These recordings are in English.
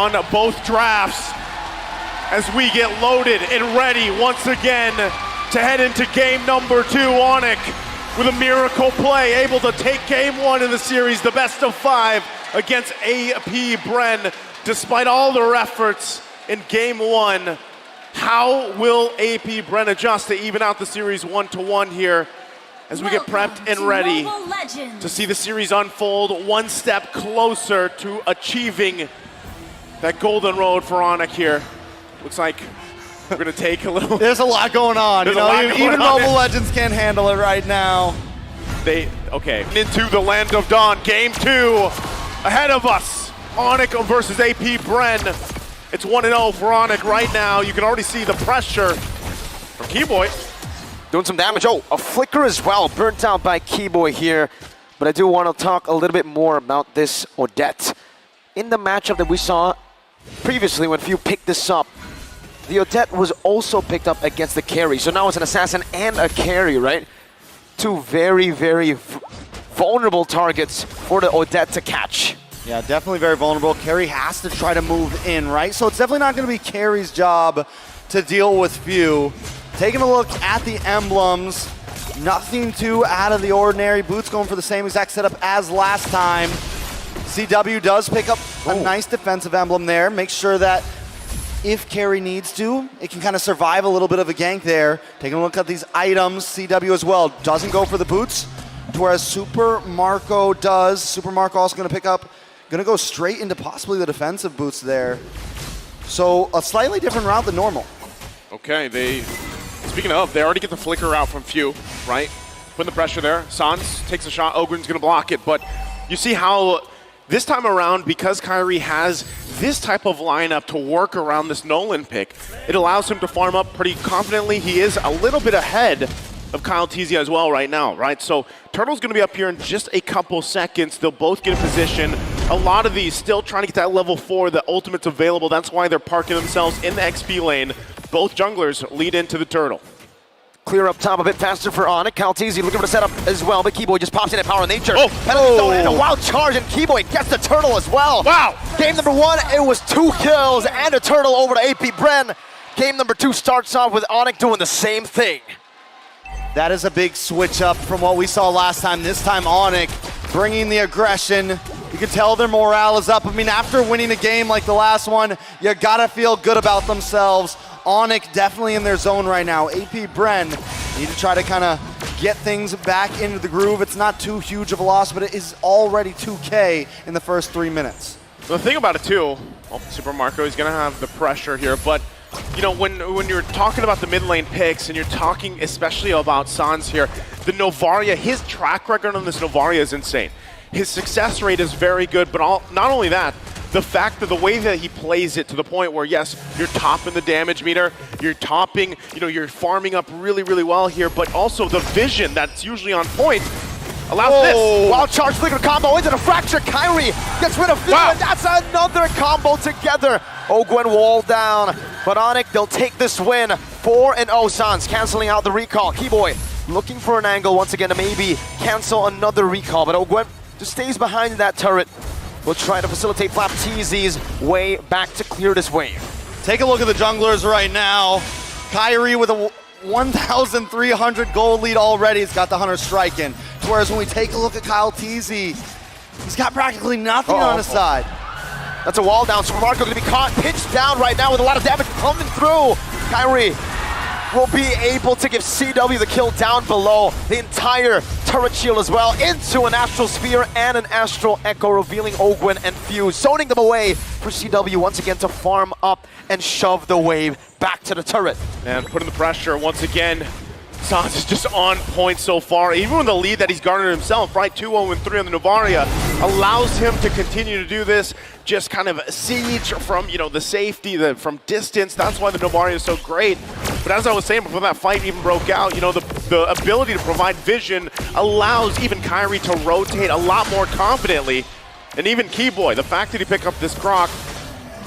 on both drafts as we get loaded and ready once again to head into game number 2. Onic with a miracle play, able to take game 1 in the series, the best of 5 against AP Bren, despite all their efforts in game 1. How will AP Bren adjust to even out the series 1-1 here as we get prepped and ready to see the series unfold one step closer to achieving that golden road for Onic here? Looks like we're gonna take a little. There's a lot going on. There's a lot going even on. Mobile Legends can't handle it right now. Okay, into the land of dawn. Game 2 ahead of us. Onic versus AP Bren. It's 1-0 for Onic right now. You can already see the pressure from Keyboy. Doing some damage. Oh, a flicker as well. Burnt out by Keyboy here. But I do want to talk a little bit more about this Odette. In the matchup that we saw previously when Few picked this up, the Odette was also picked up against the carry. So now it's an assassin and a carry, right? Two very, very vulnerable targets for the Odette to catch. Yeah, definitely very vulnerable. Carry has to try to move in, right? So it's definitely not going to be Carry's job to deal with Few. Taking a look at the emblems, nothing too out of the ordinary. Boots going for the same exact setup as last time. CW does pick up a nice defensive emblem there. Make sure that if Carry needs to, it can kind of survive a little bit of a gank there. Taking a look at these items, CW as well doesn't go for the boots, whereas Super Marco does. Super Marco also going to pick up, going to go straight into possibly the defensive boots there. So a slightly different route than normal. Okay, speaking of, they already get the flicker out from Few, right? Putting the pressure there. Sans takes a shot, Ogren's gonna block it, but you see how this time around, because Kyrie has this type of lineup to work around this Nolan pick, it allows him to farm up pretty confidently. He is a little bit ahead of Kyle Tizia as well right now, right? So Turtle's gonna be up here in just a couple seconds. They'll both get in position. A lot of these still trying to get that level 4, the ultimate's available. That's why they're parking themselves in the XP lane. Both junglers lead into the Turtle. Clear up top a bit faster for Onic. Kaltizi looking for the setup as well, but Keyboy just pops in at Power Nature. And a wild charge, and Keyboy gets the Turtle as well. Wow! Game number 1, it was 2 kills and a Turtle over to AP Bren. Game number 2 starts off with Onic doing the same thing. That is a big switch up from what we saw last time. This time Onic bringing the aggression. You can tell their morale is up. I mean, after winning a game like the last one, you gotta feel good about themselves. Onic definitely in their zone right now. AP Bren need to try to kind of get things back into the groove. It's not too huge of a loss, but it is already 2K in the first 3 minutes. The thing about it too, well, Super Marco is gonna have the pressure here, but you know, when you're talking about the mid lane picks and you're talking especially about Sans here, the Novaria, his track record on this Novaria is insane. His success rate is very good, but not only that, the fact that the way that he plays it to the point where, yes, you're topping the damage meter, you're topping, you know, you're farming up really, really well here, but also the vision that's usually on point allows this. Wild charge flicker combo into the fracture. Kyrie gets rid of Few, and that's another combo together. Ogwen wall down, but Onic, they'll take this win. 4-0 Sans, canceling out the recall. Keyboy looking for an angle once again to maybe cancel another recall, but Ogwen just stays behind that turret. We'll try to facilitate Flap TZ's way back to clear this wave. Take a look at the junglers right now. Kyrie with a 1,300 gold lead already. He's got the Hunter striking. Whereas when we take a look at Kyle TZ, he's got practically nothing on his side. That's a wall down. Super Marco gonna be caught, pinched down right now with a lot of damage coming through. Kyrie will be able to give CW the kill down below. The entire turret shield as well into an Astral Spear and an Astral Echo, revealing Ogwen and Few, zoning them away for CW once again to farm up and shove the wave back to the turret. And putting the pressure once again. Sans is just on point so far, even with the lead that he's garnered himself, right? 2-0-3 on the Novaria allows him to continue to do this, just kind of siege from, you know, the safety, from distance. That's why the Novaria is so great. But as I was saying before that fight even broke out, you know, the ability to provide vision allows even Kyrie to rotate a lot more confidently. And even Keyboy, the fact that he picked up this Croc,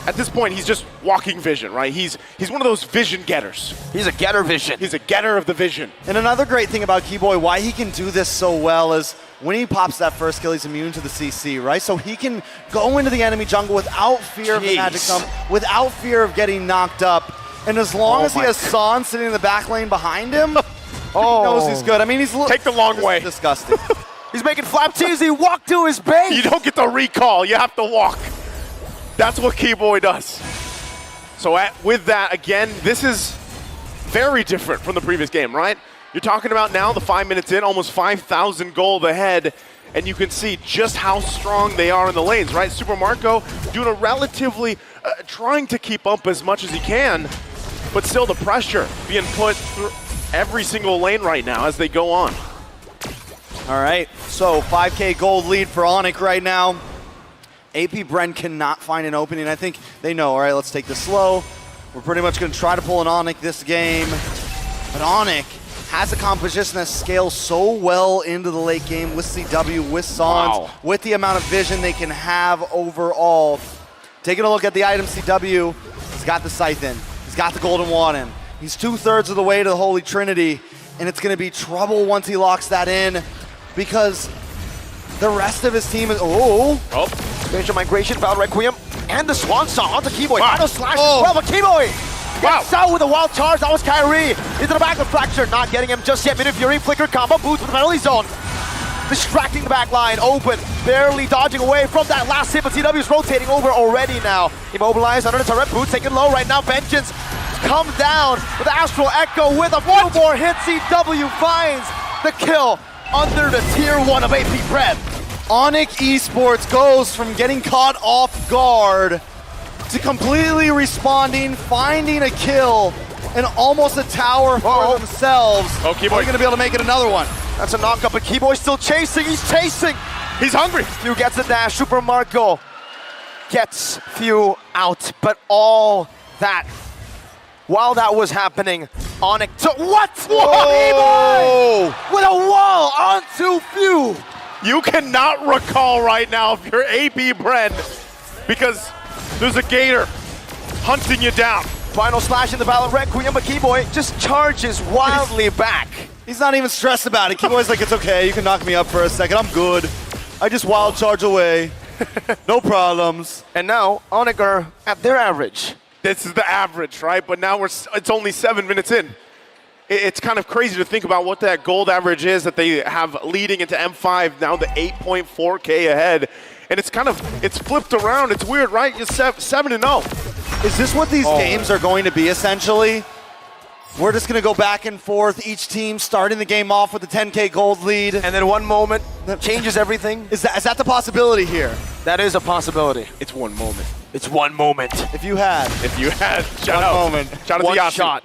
at this point, he's just walking vision, right? He's one of those vision getters. He's a getter vision. He's a getter of the vision. And another great thing about Keyboy, why he can do this so well is when he pops that first kill, he's immune to the CC, right? So he can go into the enemy jungle without fear of the magic stump, without fear of getting knocked up. And as long as he has Son sitting in the back lane behind him, he knows he's good. I mean, Take the long way. Disgusting. He's making flap tees. He walked to his base. You don't get the recall. You have to walk. That's what Keyboy does. So with that, again, this is very different from the previous game, right? You're talking about now the 5 minutes in, almost 5,000 gold ahead, and you can see just how strong they are in the lanes, right? Super Marco doing a relatively, trying to keep up as much as he can, but still the pressure being put through every single lane right now as they go on. All right, so 5K gold lead for Onic right now. AP Bren cannot find an opening. I think they know, all right, let's take this slow. We're pretty much going to try to pull an Onic this game. But Onic has a composition that scales so well into the late game with CW, with Sans, with the amount of vision they can have overall. Taking a look at the item CW, he's got the Scythe in. He's got the Golden Wand in. He's 2/3 of the way to the Holy Trinity, and it's going to be trouble once he locks that in because the rest of his team is, Spatial Migration, Battle Requiem, and the Swan Song onto Keyboy. Wow. Final slash as well, but Keyboy gets out with a wild charge. That was Kyrie into the back of Fracture, not getting him just yet. Minute Fury, Flicker combo, boots with the penalty zone. Distracting the back line, open, barely dodging away from that last hit, but CW's rotating over already now. Immobilized under the turret, boots taken low right now. Vengeance comes down with the Astral Echo with a few more hits. CW finds the kill under the tier 1 of AP Bren. Onic Esports goes from getting caught off guard to completely responding, finding a kill, and almost a tower for themselves. Oh, Keyboy. Are we going to be able to make it another one? That's a knock-up, but Keyboy's still chasing. He's chasing. He's hungry. Few gets the dash. Super Marco gets Few out, but all that, while that was happening, Onic took what? Whoa! Keyboy with a wall onto Few. You cannot recall right now if you're AP Bren because there's a Gator hunting you down. Final slash in the Battle Requiem, but Keyboy just charges wildly back. He's not even stressed about it. Keyboy's like, it's okay, you can knock me up for a second, I'm good. I just wild charge away, no problems. And now, Onic are at their average. This is the average, right? But now it's only 7 minutes in. It's kind of crazy to think about what that gold average is that they have leading into M5, now the 8.4K ahead. And it's flipped around. It's weird, right? You're 7-0. Is this what these games are going to be, essentially? We're just going to go back and forth, each team starting the game off with a 10K gold lead. And then one moment changes everything. Is that the possibility here? That is a possibility. It's one moment. It's one moment. If you had. Shout out. Moment. Shout out to Yasu. Shot.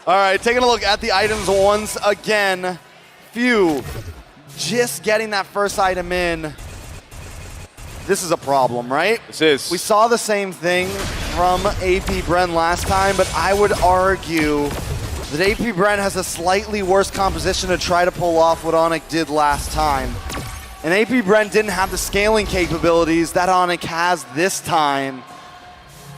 All right, taking a look at the items once again. Few just getting that first item in. This is a problem, right? This is. We saw the same thing from AP Bren last time, but I would argue that AP Bren has a slightly worse composition to try to pull off what Onic did last time. And AP Bren didn't have the scaling capabilities that Onic has this time.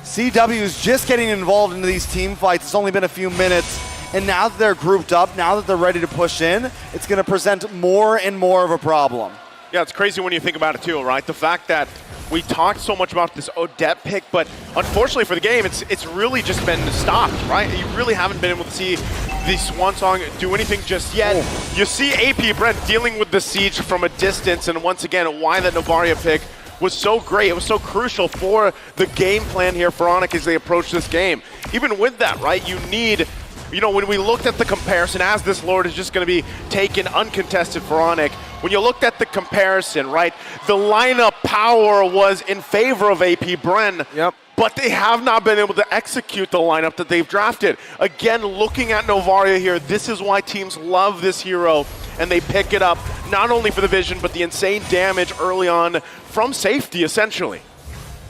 CW is just getting involved into these team fights. It's only been a few minutes. And now that they're grouped up, now that they're ready to push in, it's going to present more and more of a problem. Yeah, it's crazy when you think about it too, right? The fact that we talked so much about this Odette pick, but unfortunately for the game, it's really just been stopped, right? You really haven't been able to see the Swan Song do anything just yet. You see AP Bren dealing with the siege from a distance, and once again, why that Novaria pick was so great. It was so crucial for the game plan here for Onic as they approach this game. Even with that, right, you need, when we looked at the comparison, as this Lord is just going to be taken uncontested for Onic, when you looked at the comparison, right, the lineup power was in favor of AP Bren. Yep. But they have not been able to execute the lineup that they've drafted. Again, looking at Novaria here, this is why teams love this hero, and they pick it up, not only for the vision, but the insane damage early on from safety, essentially.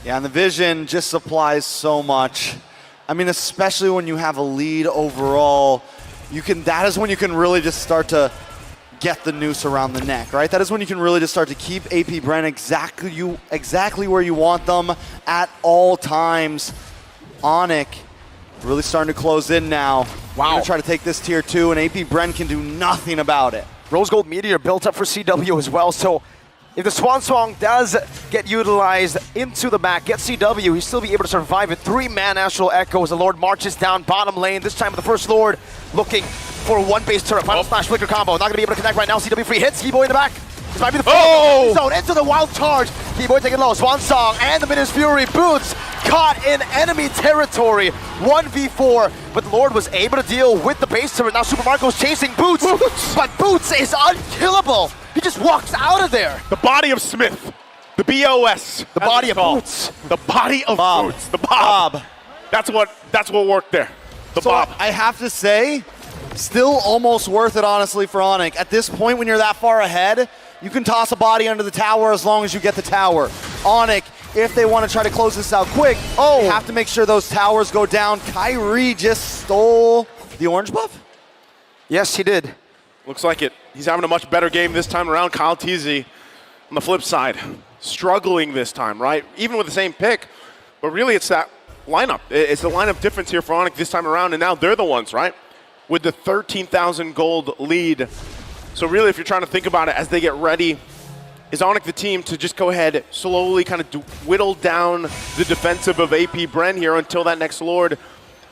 Yeah, and the vision just supplies so much. I mean, especially when you have a lead overall, that is when you can really just start to get the noose around the neck, right? That is when you can really just start to keep AP Bren exactly where you want them at all times. Onic really starting to close in now. Wow. Gonna try to take this tier 2, and AP Bren can do nothing about it. Rose Gold Meteor built up for CW as well, so if the Swan Song does get utilized into the back, get CW, he'll still be able to survive it. 3-man Astral Echo as the Lord marches down bottom lane. This time with the first Lord looking for one base turret. Final Smash Flicker combo. Not going to be able to connect right now. CW free hits. Keyboy in the back. This might be the zone into the wild charge. Keyboy taking low. Swan Song and the Midness Fury Boots caught in enemy territory. 1v4, but the Lord was able to deal with the base turret. Now Super Marco's chasing Boots, but Boots is unkillable. He just walks out of there. The body of Smith. The BOS. The body of Boots. The body of Bob. Boots. The Bob. That's what worked there. The Bob. I have to say, still almost worth it, honestly, for Onic. At this point, when you're that far ahead, you can toss a body under the tower as long as you get the tower. Onic, if they want to try to close this out quick, they have to make sure those towers go down. Kyrie just stole the orange buff? Yes, he did. Looks like it. He's having a much better game this time around. Kyle Teasy, on the flip side, struggling this time, right? Even with the same pick, but really it's that lineup. It's the lineup difference here for Onic this time around, and now they're the ones, right? With the 13,000 gold lead. So really, if you're trying to think about it as they get ready, is Onic the team to just go ahead, slowly kind of whittle down the defensive of AP Bren here until that next Lord?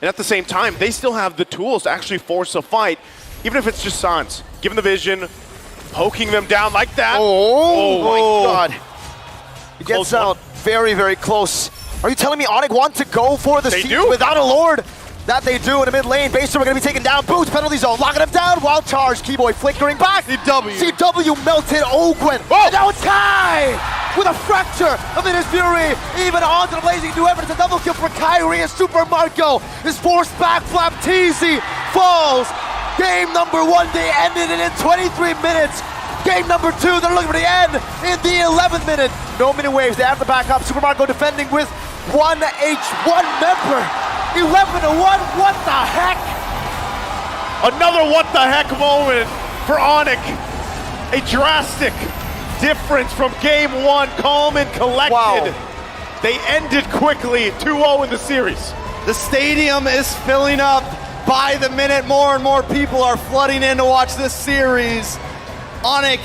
And at the same time, they still have the tools to actually force a fight, even if it's just Sans. Give them the vision, poking them down like that. Oh my God. He gets out very, very close. Are you telling me Onic want to go for the siege without a Lord? That they do in the mid lane. Baser, we're going to be taken down. Boots, penalty zone, locking him down. Wild charge, Keyboy flickering back. CW melted Ogwen. And now it's Kai with a fracture of Midness Fury. Even onto the blazing new effort. It's a double kill for Kyrie, and Super Marco is forced back. Flap Teasy falls. Game number 1, they ended it in 23 minutes. Game number 2, they're looking for the end in the 11th minute. No mini waves, they have the backup. Super Marco defending with 1 H1 member. 11-1, what the heck? Another what the heck moment for Onic. A drastic difference from game 1, calm and collected. Wow. They ended quickly, 2-0 in the series. The stadium is filling up by the minute. More and more people are flooding in to watch this series. Onic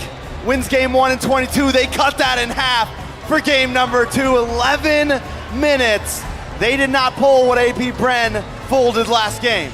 wins game 1 in 22. They cut that in half for game number 2, 11 minutes. They did not pull what AP Bren folded last game.